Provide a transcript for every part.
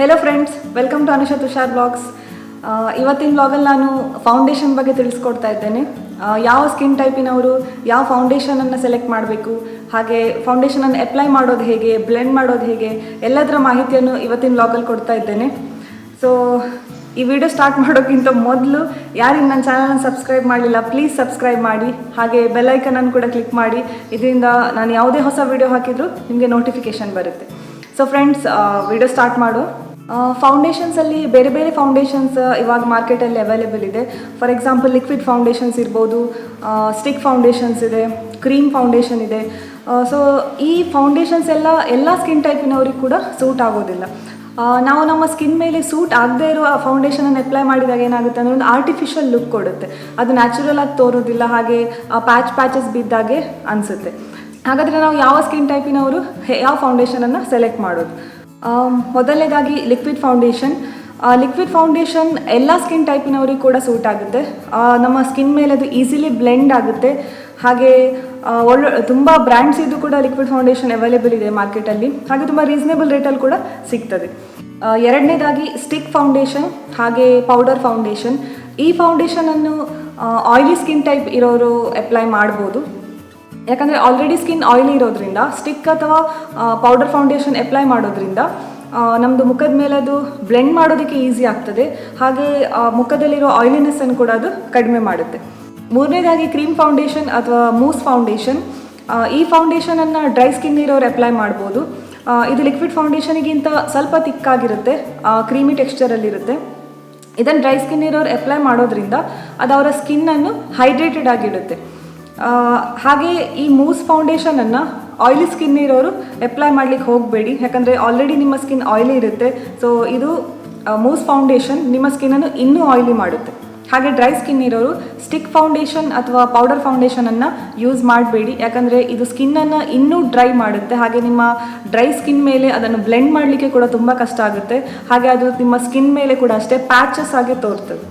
Hello friends, welcome to Anusha Tushar blogs. ಇವತ್ತಿನ ಬ್ಲಾಗಲ್ಲಿ ನಾನು ಫೌಂಡೇಶನ್ ಬಗ್ಗೆ ತಿಳಿಸ್ಕೊಡ್ತಾ ಇದ್ದೇನೆ. ಯಾವ ಸ್ಕಿನ್ ಟೈಪಿನವರು ಯಾವ ಫೌಂಡೇಶನನ್ನು ಸೆಲೆಕ್ಟ್ ಮಾಡಬೇಕು, ಹಾಗೆ ಫೌಂಡೇಶನನ್ನು ಅಪ್ಲೈ ಮಾಡೋದು ಹೇಗೆ, ಬ್ಲೆಂಡ್ ಮಾಡೋದು ಹೇಗೆ, ಎಲ್ಲದರ ಮಾಹಿತಿಯನ್ನು ಇವತ್ತಿನ ಬ್ಲಾಗಲ್ಲಿ ಕೊಡ್ತಾ ಇದ್ದೇನೆ. ಸೊ ಈ ವಿಡಿಯೋ ಸ್ಟಾರ್ಟ್ ಮಾಡೋಕ್ಕಿಂತ ಮೊದಲು ಯಾರಿಗೆ ನನ್ನ ಚಾನಲನ್ನು ಸಬ್ಸ್ಕ್ರೈಬ್ ಮಾಡಲಿಲ್ಲ ಪ್ಲೀಸ್ ಸಬ್ಸ್ಕ್ರೈಬ್ ಮಾಡಿ, ಹಾಗೆ ಬೆಲ್ಲೈಕನನ್ನು ಕೂಡ ಕ್ಲಿಕ್ ಮಾಡಿ. ಇದರಿಂದ ನಾನು ಯಾವುದೇ ಹೊಸ ವಿಡಿಯೋ ಹಾಕಿದರೂ ನಿಮಗೆ ನೋಟಿಫಿಕೇಷನ್ ಬರುತ್ತೆ. ಸೊ ಫ್ರೆಂಡ್ಸ್, ವಿಡಿಯೋ ಸ್ಟಾರ್ಟ್ ಮಾಡು. ಫೌಂಡೇಶನ್ಸಲ್ಲಿ ಬೇರೆ ಬೇರೆ ಫೌಂಡೇಶನ್ಸ್ ಇವಾಗ ಮಾರ್ಕೆಟಲ್ಲಿ ಅವೈಲೇಬಲ್ ಇದೆ. ಫಾರ್ ಎಕ್ಸಾಂಪಲ್ ಲಿಕ್ವಿಡ್ ಫೌಂಡೇಶನ್ಸ್ ಇರ್ಬೋದು, ಸ್ಟಿಕ್ ಫೌಂಡೇಶನ್ಸ್ ಇದೆ, ಕ್ರೀಮ್ ಫೌಂಡೇಶನ್ ಇದೆ. ಸೊ ಈ ಫೌಂಡೇಶನ್ಸ್ ಎಲ್ಲ ಸ್ಕಿನ್ ಟೈಪಿನವ್ರಿಗೆ ಕೂಡ ಸೂಟ್ ಆಗೋದಿಲ್ಲ. ನಾವು ನಮ್ಮ ಸ್ಕಿನ್ ಮೇಲೆ ಸೂಟ್ ಆಗದೇ ಇರೋ ಆ ಫೌಂಡೇಶನನ್ನು ಅಪ್ಲೈ ಮಾಡಿದಾಗ ಏನಾಗುತ್ತೆ ಅಂದರೆ ಒಂದು ಆರ್ಟಿಫಿಷಿಯಲ್ ಲುಕ್ ಕೊಡುತ್ತೆ. ಅದು ನ್ಯಾಚುರಲ್ ಆಗಿ ತೋರೋದಿಲ್ಲ, ಹಾಗೆ ಪ್ಯಾಚಸ್ ಬಿದ್ದಾಗೆ ಅನಿಸುತ್ತೆ. ಹಾಗಾದರೆ ನಾವು ಯಾವ ಸ್ಕಿನ್ ಟೈಪಿನವರು ಯಾವ ಫೌಂಡೇಶನನ್ನು ಸೆಲೆಕ್ಟ್ ಮಾಡೋದು? ಮೊದಲನೇದಾಗಿ ಲಿಕ್ವಿಡ್ ಫೌಂಡೇಶನ್. ಲಿಕ್ವಿಡ್ ಫೌಂಡೇಶನ್ ಎಲ್ಲ ಸ್ಕಿನ್ ಟೈಪಿನವ್ರಿಗೆ ಕೂಡ ಸೂಟ್ ಆಗುತ್ತೆ. ನಮ್ಮ ಸ್ಕಿನ್ ಮೇಲೆ ಅದು ಈಸಿಲಿ ಬ್ಲೆಂಡ್ ಆಗುತ್ತೆ. ಹಾಗೆ ತುಂಬ ಬ್ರ್ಯಾಂಡ್ಸ್ ಇದು ಕೂಡ ಲಿಕ್ವಿಡ್ ಫೌಂಡೇಶನ್ ಅವೈಲೇಬಲ್ ಇದೆ ಮಾರ್ಕೆಟಲ್ಲಿ, ಹಾಗೆ ತುಂಬ ರೀಸನೇಬಲ್ ರೇಟಲ್ಲಿ ಕೂಡ ಸಿಗ್ತದೆ. ಎರಡನೇದಾಗಿ ಸ್ಟಿಕ್ ಫೌಂಡೇಶನ್ ಹಾಗೆ ಪೌಡರ್ ಫೌಂಡೇಶನ್. ಈ ಫೌಂಡೇಶನನ್ನು ಆಯಿಲಿ ಸ್ಕಿನ್ ಟೈಪ್ ಇರೋರು ಅಪ್ಲೈ ಮಾಡ್ಬೋದು. ಯಾಕಂದರೆ ಆಲ್ರೆಡಿ ಸ್ಕಿನ್ ಆಯಿಲಿ ಇರೋದ್ರಿಂದ ಸ್ಟಿಕ್ ಅಥವಾ ಪೌಡರ್ ಫೌಂಡೇಶನ್ ಅಪ್ಲೈ ಮಾಡೋದ್ರಿಂದ ನಮ್ಮದು ಮುಖದ ಮೇಲೆ ಅದು ಬ್ಲೆಂಡ್ ಮಾಡೋದಕ್ಕೆ ಈಸಿ ಆಗ್ತದೆ. ಹಾಗೆ ಮುಖದಲ್ಲಿರೋ ಆಯಿಲಿನೆಸ್ಸನ್ನು ಕೂಡ ಅದು ಕಡಿಮೆ ಮಾಡುತ್ತೆ. ಮೂರನೇದಾಗಿ ಕ್ರೀಮ್ ಫೌಂಡೇಶನ್ ಅಥವಾ ಮೂಸ್ ಫೌಂಡೇಶನ್. ಈ ಫೌಂಡೇಶನನ್ನು ಡ್ರೈ ಸ್ಕಿನ್ ಇರೋರು ಅಪ್ಲೈ ಮಾಡ್ಬೋದು. ಇದು ಲಿಕ್ವಿಡ್ ಫೌಂಡೇಶನಿಗಿಂತ ಸ್ವಲ್ಪ ತಿಕ್ಕಾಗಿರುತ್ತೆ, ಕ್ರೀಮಿ ಟೆಕ್ಸ್ಚರಲ್ಲಿರುತ್ತೆ. ಇದನ್ನು ಡ್ರೈ ಸ್ಕಿನ್ ಇರೋರು ಅಪ್ಲೈ ಮಾಡೋದ್ರಿಂದ ಅದು ಅವರ ಸ್ಕಿನ್ನನ್ನು ಹೈಡ್ರೇಟೆಡ್ ಆಗಿಡುತ್ತೆ. ಹಾಗೆ ಈ ಮೂಸ್ ಫೌಂಡೇಶನನ್ನು ಆಯಿಲಿ ಸ್ಕಿನ್ ಇರೋರು ಅಪ್ಲೈ ಮಾಡ್ಲಿಕ್ಕೆ ಹೋಗಬೇಡಿ, ಯಾಕಂದರೆ ಆಲ್ರೆಡಿ ನಿಮ್ಮ ಸ್ಕಿನ್ ಆಯಿಲಿ ಇರುತ್ತೆ. ಸೊ ಇದು ಮೂಸ್ ಫೌಂಡೇಶನ್ ನಿಮ್ಮ ಸ್ಕಿನ್ನನ್ನು ಇನ್ನೂ ಆಯಿಲಿ ಮಾಡುತ್ತೆ. ಹಾಗೆ ಡ್ರೈ ಸ್ಕಿನ್ ಇರೋರು ಸ್ಟಿಕ್ ಫೌಂಡೇಶನ್ ಅಥವಾ ಪೌಡರ್ ಫೌಂಡೇಶನನ್ನು ಯೂಸ್ ಮಾಡಬೇಡಿ, ಯಾಕಂದರೆ ಇದು ಸ್ಕಿನ್ನನ್ನು ಇನ್ನೂ ಡ್ರೈ ಮಾಡುತ್ತೆ. ಹಾಗೆ ನಿಮ್ಮ ಡ್ರೈ ಸ್ಕಿನ್ ಮೇಲೆ ಅದನ್ನು ಬ್ಲೆಂಡ್ ಮಾಡಲಿಕ್ಕೆ ಕೂಡ ತುಂಬ ಕಷ್ಟ ಆಗುತ್ತೆ. ಹಾಗೆ ಅದು ನಿಮ್ಮ ಸ್ಕಿನ್ ಮೇಲೆ ಕೂಡ ಅಷ್ಟೇ ಪ್ಯಾಚಸ್ ಆಗಿ ತೋರ್ತದೆ.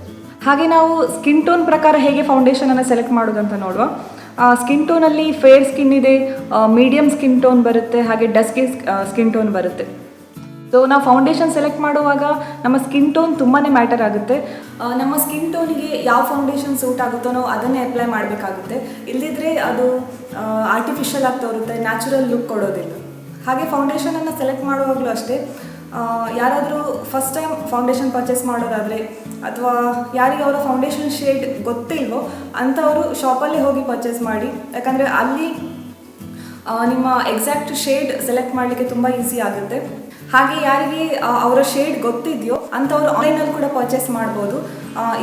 ಹಾಗೆ ನಾವು ಸ್ಕಿನ್ ಟೋನ್ ಪ್ರಕಾರ ಹೇಗೆ ಫೌಂಡೇಶನನ್ನು ಸೆಲೆಕ್ಟ್ ಮಾಡೋದಂತ ನೋಡುವ. ಸ್ಕಿನ್ ಟೋನಲ್ಲಿ ಫೇರ್ ಸ್ಕಿನ್ ಇದೆ, ಮೀಡಿಯಮ್ ಸ್ಕಿನ್ ಟೋನ್ ಬರುತ್ತೆ, ಹಾಗೆ ಡಸ್ಕಿ ಸ್ಕಿನ್ ಟೋನ್ ಬರುತ್ತೆ. ಸೊ ನಾವು ಫೌಂಡೇಶನ್ ಸೆಲೆಕ್ಟ್ ಮಾಡುವಾಗ ನಮ್ಮ ಸ್ಕಿನ್ ಟೋನ್ ತುಂಬಾ ಮ್ಯಾಟರ್ ಆಗುತ್ತೆ. ನಮ್ಮ ಸ್ಕಿನ್ ಟೋನಿಗೆ ಯಾವ ಫೌಂಡೇಶನ್ ಸೂಟ್ ಆಗುತ್ತೋ ನಾವು ಅದನ್ನೇ ಅಪ್ಲೈ ಮಾಡಬೇಕಾಗುತ್ತೆ. ಇಲ್ಲದಿದ್ದರೆ ಅದು ಆರ್ಟಿಫಿಷಿಯಲ್ ಆಗಿ ತೋರುತ್ತೆ, ನ್ಯಾಚುರಲ್ ಲುಕ್ ಕೊಡೋದಿಲ್ಲ. ಹಾಗೆ ಫೌಂಡೇಶನನ್ನು ಸೆಲೆಕ್ಟ್ ಮಾಡುವಾಗಲೂ ಅಷ್ಟೇ, ಯಾರಾದರೂ ಫಸ್ಟ್ ಟೈಮ್ ಫೌಂಡೇಶನ್ ಪರ್ಚೇಸ್ ಮಾಡೋದಾದರೆ ಅಥವಾ ಯಾರಿಗೆ ಅವರ ಫೌಂಡೇಶನ್ ಶೇಡ್ ಗೊತ್ತಿಲ್ವೋ ಅಂಥವರು ಶಾಪಲ್ಲಿ ಹೋಗಿ ಪರ್ಚೇಸ್ ಮಾಡಿ. ಯಾಕಂದರೆ ಅಲ್ಲಿ ನಿಮ್ಮ ಎಕ್ಸಾಕ್ಟ್ ಶೇಡ್ ಸೆಲೆಕ್ಟ್ ಮಾಡಲಿಕ್ಕೆ ತುಂಬ ಈಸಿ ಆಗುತ್ತೆ. ಹಾಗೆ ಯಾರಿಗೆ ಅವರ ಶೇಡ್ ಗೊತ್ತಿದೆಯೋ ಅಂಥವ್ರು ಆನ್ಲೈನಲ್ಲಿ ಕೂಡ ಪರ್ಚೇಸ್ ಮಾಡ್ಬೋದು.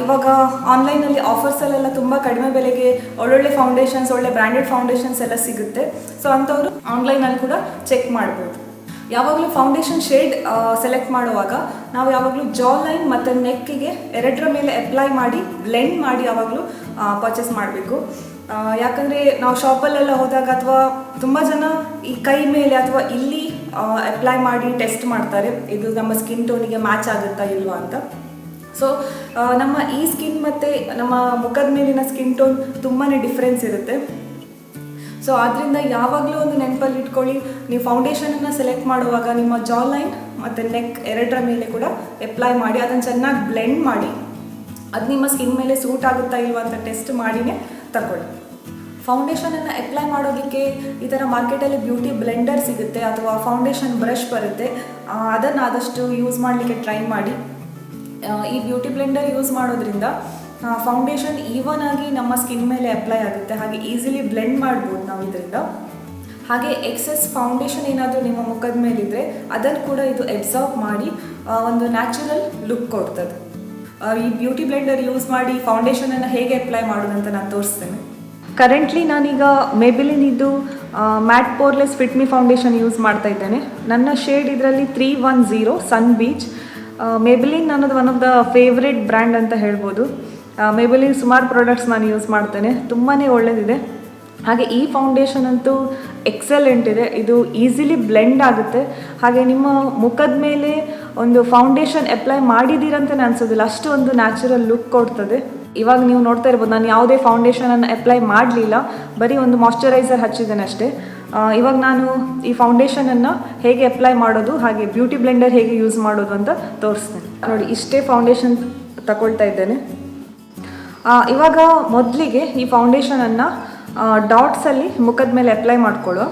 ಇವಾಗ ಆನ್ಲೈನಲ್ಲಿ ಆಫರ್ಸಲ್ಲೆಲ್ಲ ತುಂಬ ಕಡಿಮೆ ಬೆಲೆಗೆ ಒಳ್ಳೊಳ್ಳೆ ಫೌಂಡೇಶನ್ಸ್, ಒಳ್ಳೆ ಬ್ರ್ಯಾಂಡೆಡ್ ಫೌಂಡೇಶನ್ಸ್ ಎಲ್ಲ ಸಿಗುತ್ತೆ. ಸೊ ಅಂಥವರು ಆನ್ಲೈನಲ್ಲಿ ಕೂಡ ಚೆಕ್ ಮಾಡ್ಬೋದು. ಯಾವಾಗಲೂ ಫೌಂಡೇಶನ್ ಶೇಡ್ ಸೆಲೆಕ್ಟ್ ಮಾಡುವಾಗ ನಾವು ಯಾವಾಗಲೂ ಜಾ ಲೈನ್ ಮತ್ತು ನೆಕ್ಕಿಗೆ ಎರಡರ ಮೇಲೆ ಅಪ್ಲೈ ಮಾಡಿ ಬ್ಲೆಂಡ್ ಮಾಡಿ ಯಾವಾಗಲೂ ಪರ್ಚೇಸ್ ಮಾಡಬೇಕು. ಯಾಕಂದರೆ ನಾವು ಶಾಪಲ್ಲೆಲ್ಲ ಹೋದಾಗ ಅಥವಾ ತುಂಬ ಜನ ಈ ಕೈ ಮೇಲೆ ಅಥವಾ ಇಲ್ಲಿ ಅಪ್ಲೈ ಮಾಡಿ ಟೆಸ್ಟ್ ಮಾಡ್ತಾರೆ, ಇದು ನಮ್ಮ ಸ್ಕಿನ್ ಟೋನಿಗೆ ಮ್ಯಾಚ್ ಆಗುತ್ತಾ ಇಲ್ವಾ ಅಂತ. ಸೊ ನಮ್ಮ ಈ ಸ್ಕಿನ್ ಮತ್ತು ನಮ್ಮ ಮುಖದ ಮೇಲಿನ ಸ್ಕಿನ್ ಟೋನ್ ತುಂಬಾ ಡಿಫ್ರೆನ್ಸ್ ಇರುತ್ತೆ. ಸೊ ಆದ್ದರಿಂದ ಯಾವಾಗಲೂ ಒಂದು ನೆನಪಲ್ಲಿ ಇಟ್ಕೊಳ್ಳಿ, ನೀವು ಫೌಂಡೇಶನನ್ನು ಸೆಲೆಕ್ಟ್ ಮಾಡುವಾಗ ನಿಮ್ಮ ಜಾ ಲೈನ್ ಮತ್ತು ನೆಕ್ ಎರಡರ ಮೇಲೆ ಕೂಡ ಅಪ್ಲೈ ಮಾಡಿ ಅದನ್ನು ಚೆನ್ನಾಗಿ ಬ್ಲೆಂಡ್ ಮಾಡಿ ಅದು ನಿಮ್ಮ ಸ್ಕಿನ್ ಮೇಲೆ ಸೂಟ್ ಆಗುತ್ತಾ ಇಲ್ವಾ ಅಂತ ಟೆಸ್ಟ್ ಮಾಡಿನೇ ತಗೊಳ್ಳಿ. ಫೌಂಡೇಶನನ್ನು ಅಪ್ಲೈ ಮಾಡೋದಕ್ಕೆ ಈ ಥರ ಮಾರ್ಕೆಟಲ್ಲಿ ಬ್ಯೂಟಿ ಬ್ಲೆಂಡರ್ ಸಿಗುತ್ತೆ ಅಥವಾ ಫೌಂಡೇಶನ್ ಬ್ರಷ್ ಬರುತ್ತೆ, ಅದನ್ನು ಆದಷ್ಟು ಯೂಸ್ ಮಾಡಲಿಕ್ಕೆ ಟ್ರೈ ಮಾಡಿ. ಈ ಬ್ಯೂಟಿ ಬ್ಲೆಂಡರ್ ಯೂಸ್ ಮಾಡೋದ್ರಿಂದ ಫೌಂಡೇಶನ್ ಈವನ್ ಆಗಿ ನಮ್ಮ ಸ್ಕಿನ್ ಮೇಲೆ ಅಪ್ಲೈ ಆಗುತ್ತೆ, ಹಾಗೆ ಈಸಿಲಿ ಬ್ಲೆಂಡ್ ಮಾಡ್ಬೋದು ನಾವು ಇದರಿಂದ. ಹಾಗೆ ಎಕ್ಸೆಸ್ ಫೌಂಡೇಶನ್ ಏನಾದರೂ ನಿಮ್ಮ ಮುಖದ ಮೇಲಿದ್ದರೆ ಅದನ್ನು ಕೂಡ ಇದು ಅಬ್ಸಾರ್ಬ್ ಮಾಡಿ ಒಂದು ನ್ಯಾಚುರಲ್ ಲುಕ್ ಕೊಡ್ತದೆ. ಈ ಬ್ಯೂಟಿ ಬ್ಲೆಂಡರ್ ಯೂಸ್ ಮಾಡಿ ಫೌಂಡೇಶನನ್ನು ಹೇಗೆ ಅಪ್ಲೈ ಮಾಡೋದಂತ ನಾನು ತೋರಿಸ್ತೇನೆ. ಕರೆಂಟ್ಲಿ ನಾನೀಗ ಮೇಬಿಲಿನಿದ್ದು ಮ್ಯಾಟ್ ಪೋರ್ಲೆಸ್ ಫಿಟ್ ಮಿ ಫೌಂಡೇಶನ್ ಯೂಸ್ ಮಾಡ್ತಾ ಇದ್ದೇನೆ. ನನ್ನ ಶೇಡ್ ಇದರಲ್ಲಿ 310 ಸನ್ ಬೀಚ್. ಮೇಬಿಲಿನ್ ಅನ್ನೋದು one of the favourite brand ಅಂತ ಹೇಳ್ಬೋದು. ಮೇಬಿಲಿನ್ ಸುಮಾರು ಪ್ರಾಡಕ್ಟ್ಸ್ ನಾನು ಯೂಸ್ ಮಾಡ್ತೇನೆ, ತುಂಬಾ ಒಳ್ಳೆಯದಿದೆ. ಹಾಗೆ ಈ ಫೌಂಡೇಶನ್ ಅಂತೂ ಎಕ್ಸಲೆಂಟ್ ಇದೆ, ಇದು ಈಸಿಲಿ ಬ್ಲೆಂಡ್ ಆಗುತ್ತೆ. ಹಾಗೆ ನಿಮ್ಮ ಮುಖದ ಮೇಲೆ ಒಂದು ಫೌಂಡೇಶನ್ ಅಪ್ಲೈ ಮಾಡಿದ್ದೀರಂತಲೇ ಅನಿಸೋದಿಲ್ಲ, ಅಷ್ಟು ಒಂದು ನ್ಯಾಚುರಲ್ ಲುಕ್ ಕೊಡ್ತದೆ. ಇವಾಗ ನೀವು ನೋಡ್ತಾ ಇರ್ಬೋದು, ನಾನು ಯಾವುದೇ ಫೌಂಡೇಶನನ್ನು ಅಪ್ಲೈ ಮಾಡಲಿಲ್ಲ, ಬರೀ ಒಂದು ಮಾಯ್ಶ್ಚರೈಸರ್ ಹಚ್ಚಿದ್ದೇನೆ ಅಷ್ಟೇ. ಇವಾಗ ನಾನು ಈ ಫೌಂಡೇಶನನ್ನು ಹೇಗೆ ಅಪ್ಲೈ ಮಾಡೋದು ಹಾಗೆ ಬ್ಯೂಟಿ ಬ್ಲೆಂಡರ್ ಹೇಗೆ ಯೂಸ್ ಮಾಡೋದು ಅಂತ ತೋರಿಸ್ತೇನೆ. ನೋಡಿ, ಇಷ್ಟೇ ಫೌಂಡೇಶನ್ ತಗೊಳ್ತಾ ಇದ್ದೇನೆ. ಇವಾಗ ಮೊದಲಿಗೆ ಈ ಫೌಂಡೇಶನನ್ನು ಡಾಟ್ಸಲ್ಲಿ ಮುಖದ ಮೇಲೆ ಅಪ್ಲೈ ಮಾಡ್ಕೊಳ್ಳೋ.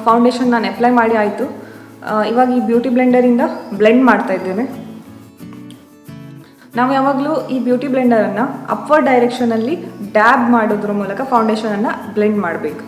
ಫೌಂಡೇಶನ್ ನಾನು ಅಪ್ಲೈ ಮಾಡಿ ಆಯಿತು. ಇವಾಗ ಈ ಬ್ಯೂಟಿ ಬ್ಲೆಂಡರಿಂದ ಬ್ಲೆಂಡ್ ಮಾಡ್ತಾ ಇದ್ದೇನೆ. ನಾವು ಯಾವಾಗಲೂ ಈ ಬ್ಯೂಟಿ ಬ್ಲೆಂಡರನ್ನು ಅಪ್ವರ್ಡ್ ಡೈರೆಕ್ಷನಲ್ಲಿ ಡ್ಯಾಬ್ ಮಾಡೋದ್ರ ಮೂಲಕ ಫೌಂಡೇಶನನ್ನು ಬ್ಲೆಂಡ್ ಮಾಡಬೇಕು.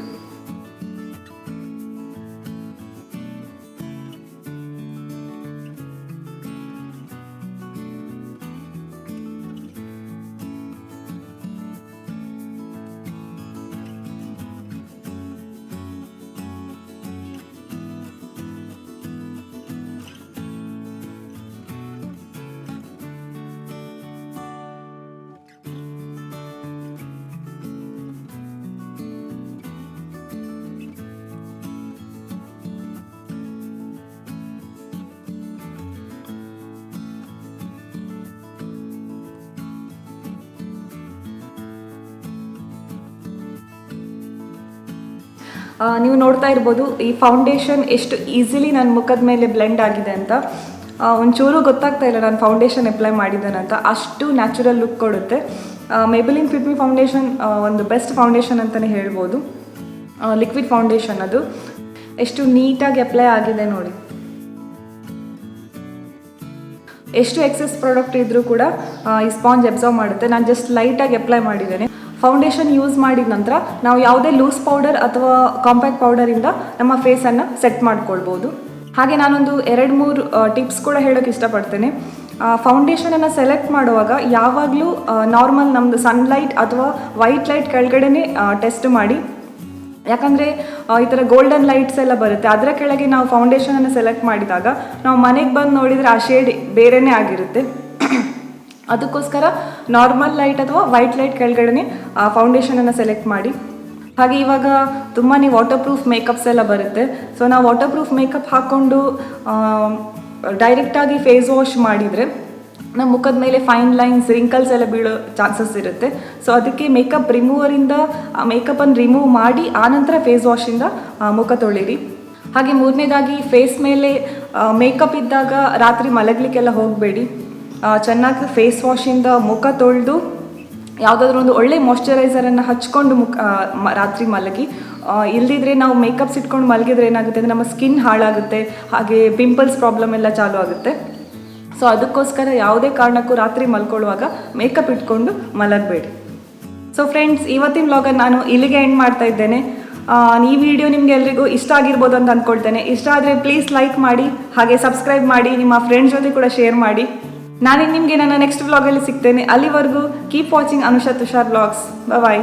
ನೀವು ನೋಡ್ತಾ ಇರ್ಬೋದು ಈ ಫೌಂಡೇಶನ್ ಎಷ್ಟು ಈಸಿಲಿ ನನ್ನ ಮುಖದ ಮೇಲೆ ಬ್ಲೆಂಡ್ ಆಗಿದೆ ಅಂತ. ಒಂಚೂರು ಗೊತ್ತಾಗ್ತಾ ಇಲ್ಲ ನಾನು ಫೌಂಡೇಶನ್ ಅಪ್ಲೈ ಮಾಡಿದ್ದೇನೆ ಅಂತ. ಅಷ್ಟು ನ್ಯಾಚುರಲ್ ಲುಕ್ ಕೊಡುತ್ತೆ. ಮೇಬೆಲಿನ್ ಫಿಟ್ ಮಿ ಫೌಂಡೇಶನ್ ಒಂದು ಬೆಸ್ಟ್ ಫೌಂಡೇಶನ್ ಅಂತಲೇ ಹೇಳ್ಬೋದು. ಲಿಕ್ವಿಡ್ ಫೌಂಡೇಶನ್ ಅದು ಎಷ್ಟು ನೀಟಾಗಿ ಅಪ್ಲೈ ಆಗಿದೆ ನೋಡಿ. ಎಷ್ಟು ಎಕ್ಸೆಸ್ ಪ್ರಾಡಕ್ಟ್ ಇದ್ದರೂ ಕೂಡ ಈ ಸ್ಪಾಂಜ್ ಅಬ್ಸರ್ವ್ ಮಾಡುತ್ತೆ. ನಾನು ಜಸ್ಟ್ ಲೈಟಾಗಿ ಅಪ್ಲೈ ಮಾಡಿದ್ದೇನೆ. ಫೌಂಡೇಶನ್ ಯೂಸ್ ಮಾಡಿದ ನಂತರ ನಾವು ಯಾವುದೇ ಲೂಸ್ ಪೌಡರ್ ಅಥವಾ ಕಾಂಪ್ಯಾಕ್ಟ್ ಪೌಡರಿಂದ ನಮ್ಮ ಫೇಸನ್ನು ಸೆಟ್ ಮಾಡ್ಕೊಳ್ಬೋದು. ಹಾಗೆ ನಾನೊಂದು 2-3 ಟಿಪ್ಸ್ ಕೂಡ ಹೇಳೋಕ್ಕೆ ಇಷ್ಟಪಡ್ತೇನೆ. ಫೌಂಡೇಶನನ್ನು ಸೆಲೆಕ್ಟ್ ಮಾಡುವಾಗ ಯಾವಾಗಲೂ ನಾರ್ಮಲ್ ನಮ್ಮದು ಸನ್ಲೈಟ್ ಅಥವಾ ವೈಟ್ ಲೈಟ್ ಕೆಳಗಡೆನೇ ಟೆಸ್ಟ್ ಮಾಡಿ. ಯಾಕಂದರೆ ಈ ಥರ ಗೋಲ್ಡನ್ ಲೈಟ್ಸ್ ಎಲ್ಲ ಬರುತ್ತೆ, ಅದರ ಕೆಳಗೆ ನಾವು ಫೌಂಡೇಶನನ್ನು ಸೆಲೆಕ್ಟ್ ಮಾಡಿದಾಗ ನಾವು ಮನೆಗೆ ಬಂದು ನೋಡಿದರೆ ಆ ಶೇಡ್ ಬೇರೆಯೇ ಆಗಿರುತ್ತೆ. ಅದಕ್ಕೋಸ್ಕರ ನಾರ್ಮಲ್ ಲೈಟ್ ಅಥವಾ ವೈಟ್ ಲೈಟ್ ಕೆಳಗಡೆ ಫೌಂಡೇಶನನ್ನು ಸೆಲೆಕ್ಟ್ ಮಾಡಿ. ಹಾಗೆ ಇವಾಗ ತುಂಬಾ ವಾಟರ್ ಪ್ರೂಫ್ ಮೇಕಪ್ಸ್ ಎಲ್ಲ ಬರುತ್ತೆ. ಸೊ ನಾವು ವಾಟರ್ ಪ್ರೂಫ್ ಮೇಕಪ್ ಹಾಕ್ಕೊಂಡು ಡೈರೆಕ್ಟಾಗಿ ಫೇಸ್ ವಾಶ್ ಮಾಡಿದರೆ ನಮ್ಮ ಮುಖದ ಮೇಲೆ ಫೈನ್ ಲೈನ್ಸ್, ರಿಂಕಲ್ಸ್ ಎಲ್ಲ ಬೀಳೋ ಚಾನ್ಸಸ್ ಇರುತ್ತೆ. ಸೊ ಅದಕ್ಕೆ ಮೇಕಪ್ ರಿಮೂವರಿಂದ ಮೇಕಪ್ಪನ್ನು ರಿಮೂವ್ ಮಾಡಿ ಆನಂತರ ಫೇಸ್ ವಾಶಿಂದ ಮುಖ ತೊಳಿರಿ. ಹಾಗೆ 3ನೇದಾಗಿ ಫೇಸ್ ಮೇಲೆ ಮೇಕಪ್ ಇದ್ದಾಗ ರಾತ್ರಿ ಮಲಗಲಿಕ್ಕೆಲ್ಲ ಹೋಗಬೇಡಿ. ಚೆನ್ನಾಗಿ ಫೇಸ್ ವಾಶಿಂದ ಮುಖ ತೊಳೆದು ಯಾವುದಾದ್ರೂ ಒಂದು ಒಳ್ಳೆ ಮಾಯ್ಶ್ಚರೈಸರನ್ನು ಹಚ್ಕೊಂಡು ರಾತ್ರಿ ಮಲಗಿ. ಇಲ್ಲದಿದ್ದರೆ ನಾವು ಮೇಕಪ್ಸ್ ಇಟ್ಕೊಂಡು ಮಲಗಿದ್ರೆ ಏನಾಗುತ್ತೆ ಅಂದರೆ ನಮ್ಮ ಸ್ಕಿನ್ ಹಾಳಾಗುತ್ತೆ, ಹಾಗೆ ಪಿಂಪಲ್ಸ್ ಪ್ರಾಬ್ಲಮ್ ಎಲ್ಲ ಚಾಲೂ ಆಗುತ್ತೆ. ಸೊ ಅದಕ್ಕೋಸ್ಕರ ಯಾವುದೇ ಕಾರಣಕ್ಕೂ ರಾತ್ರಿ ಮಲ್ಕೊಳ್ಳುವಾಗ ಮೇಕಪ್ ಇಟ್ಕೊಂಡು ಮಲಗಬೇಡಿ. ಸೊ ಫ್ರೆಂಡ್ಸ್, ಇವತ್ತಿನ ವ್ಲಾಗನ್ನು ನಾನು ಇಲ್ಲಿಗೆ ಎಂಡ್ ಮಾಡ್ತಾ ಇದ್ದೇನೆ. ಈ ವಿಡಿಯೋ ನಿಮಗೆ ಎಲ್ರಿಗೂ ಇಷ್ಟ ಆಗಿರ್ಬೋದು ಅಂತ ಅಂದ್ಕೊಳ್ತೇನೆ. ಇಷ್ಟ ಆದರೆ ಪ್ಲೀಸ್ ಲೈಕ್ ಮಾಡಿ, ಹಾಗೆ ಸಬ್ಸ್ಕ್ರೈಬ್ ಮಾಡಿ, ನಿಮ್ಮ ಫ್ರೆಂಡ್ಸ್ ಜೊತೆ ಕೂಡ ಶೇರ್ ಮಾಡಿ. ನಾನು ನಿಮಗೆ ನನ್ನ ನೆಕ್ಸ್ಟ್ ವ್ಲಾಗಲ್ಲಿ ಸಿಗ್ತೇನೆ. ಅಲ್ಲಿವರೆಗೂ keep watching Anusha Tushar vlogs. ಬಾಯ್.